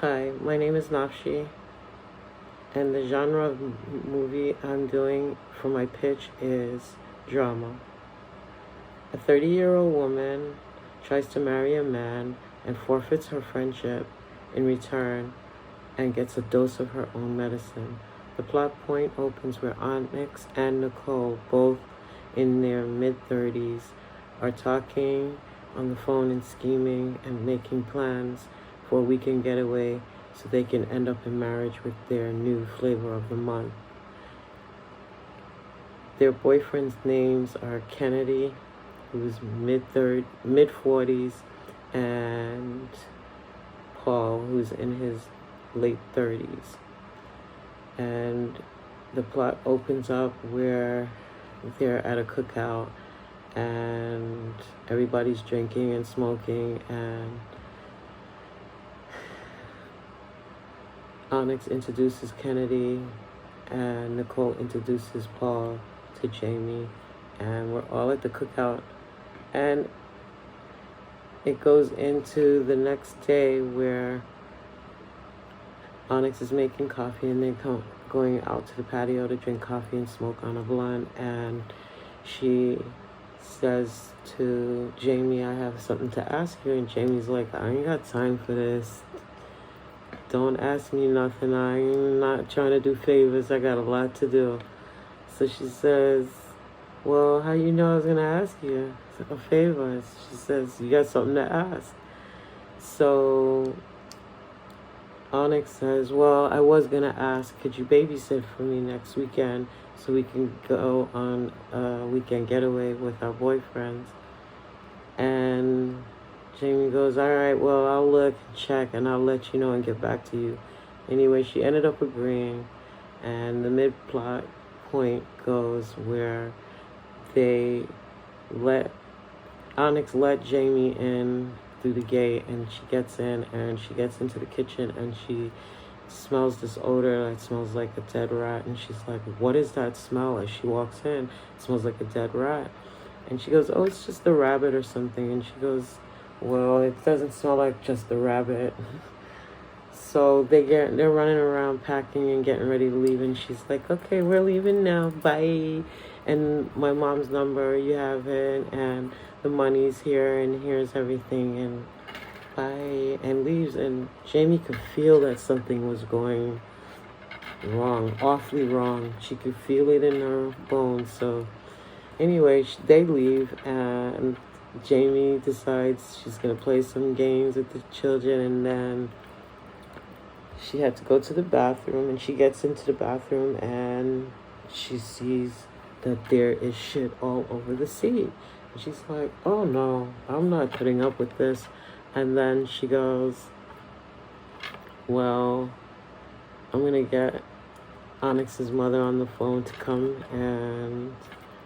Hi, my name is Nafshi, and the genre of movie I'm doing for my pitch is drama. A 30-year-old woman tries to marry a man and forfeits her friendship in return and gets a dose of her own medicine. The plot point opens where Onyx and Nicole, both in their mid-30s, are talking on the phone and scheming and making plans for a weekend getaway so they can end up in marriage with their new flavor of the month. Their boyfriends' names are Kennedy, who's mid 40s, and Paul, who's in his late 30s. And the plot opens up where they're at a cookout and everybody's drinking and smoking, and Onyx introduces Kennedy and Nicole introduces Paul to Jamie, and we're all at the cookout, and it goes into the next day where Onyx is making coffee and they're going out to the patio to drink coffee and smoke on a blunt, and she says to Jamie, I have something to ask you, and Jamie's like, I ain't got time for this. Don't ask me nothing. I'm not trying to do favors. I got a lot to do. So she says, well, how you know I was going to ask you a favor? She says, you got something to ask. So Onyx says, well, I was going to ask, could you babysit for me next weekend so we can go on a weekend getaway with our boyfriends? And Jamie goes, all right, well, I'll look and check and I'll let you know and get back to you. Anyway, she ended up agreeing, and the mid-plot point goes where Onyx let Jamie in through the gate, and she gets in and she gets into the kitchen and she smells this odor that smells like a dead rat, and she's like, what is that smell? As she walks in, it smells like a dead rat. And she goes, oh, it's just a rabbit or something. And she goes, well, it doesn't smell like just a rabbit. So they're running around packing and getting ready to leave, and she's like, okay, we're leaving now, bye. And my mom's number, you have it, and the money's here, and here's everything, and bye, and leaves. And Jamie could feel that something was going wrong, awfully wrong. She could feel it in her bones. So anyway, they leave, and Jamie decides she's going to play some games with the children, and then she had to go to the bathroom, and she gets into the bathroom, and she sees that there is shit all over the seat. And she's like, oh no, I'm not putting up with this. And then she goes, well, I'm going to get Onyx's mother on the phone to come, and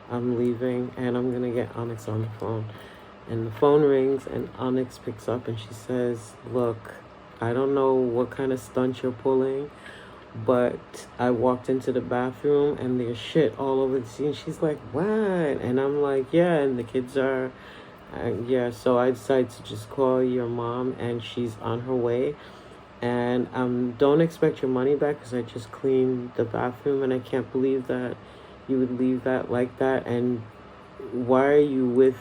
I'm leaving, and I'm going to get Onyx on the phone. And the phone rings, and Onyx picks up, and she says, look, I don't know what kind of stunt you're pulling, but I walked into the bathroom, and there's shit all over the scene. She's like, what? And I'm like, yeah, and the kids are, yeah. So I decided to just call your mom, and she's on her way. And don't expect your money back because I just cleaned the bathroom, and I can't believe that you would leave that like that. And why are you with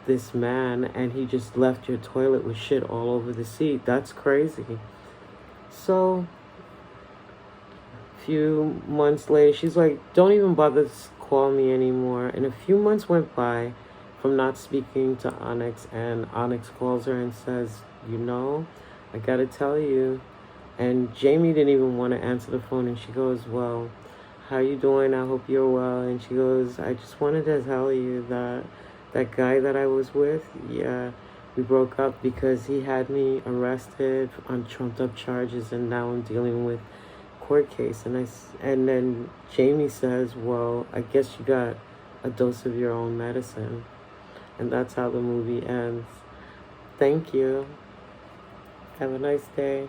this man and he just left your toilet with shit all over the seat? That's crazy. So a few months later, she's like, don't even bother to call me anymore. And a few months went by from not speaking to Onyx, and Onyx calls her and says, you know, I gotta tell you. And Jamie didn't even want to answer the phone, and she goes, well, how you doing? I hope you're well. And she goes, I just wanted to tell you that that guy that I was with, yeah, we broke up because he had me arrested on trumped up charges, and now I'm dealing with court case. And then Jamie says, well, I guess you got a dose of your own medicine. And that's how the movie ends. Thank you. Have a nice day.